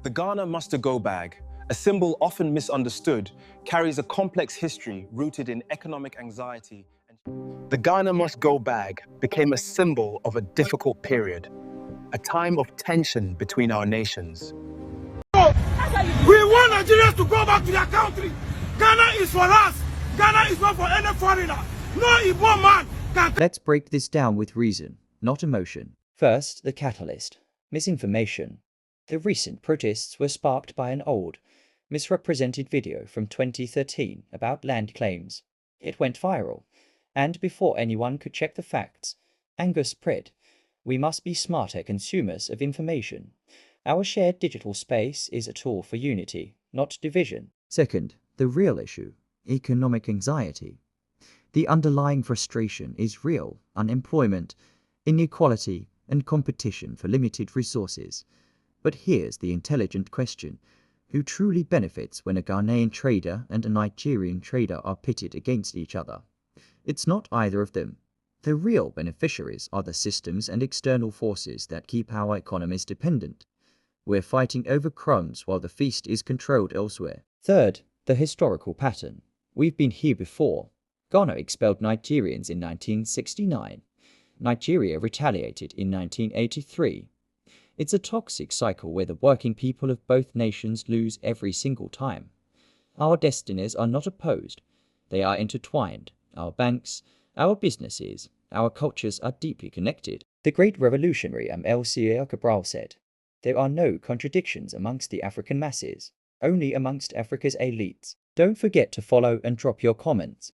The Ghana Must Go bag, a symbol often misunderstood, carries a complex history rooted in economic anxiety. The Ghana Must Go bag became a symbol of a difficult period, a time of tension between our nations. We want Nigerians to go back to their country. Ghana is for us. Ghana is not for any foreigner. No Igbo man can... Let's break this down with reason, not emotion. First, the catalyst. Misinformation. The recent protests were sparked by an old, misrepresented video from 2013 about land claims. It went viral, and before anyone could check the facts, anger spread. We must be smarter consumers of information. Our shared digital space is a tool for unity, not division. Second, the real issue, economic anxiety. The underlying frustration is real: unemployment, inequality, and competition for limited resources. But here's the intelligent question: who truly benefits when a Ghanaian trader and a Nigerian trader are pitted against each other? It's not either of them. The real beneficiaries are the systems and external forces that keep our economies dependent. We're fighting over crumbs while the feast is controlled elsewhere. Third, the historical pattern. We've been here before. Ghana expelled Nigerians in 1969. Nigeria retaliated in 1983. It's a toxic cycle where the working people of both nations lose every single time. Our destinies are not opposed. They are intertwined. Our banks, our businesses, our cultures are deeply connected. The great revolutionary Amílcar Cabral said, "There are no contradictions amongst the African masses, only amongst Africa's elites." Don't forget to follow and drop your comments.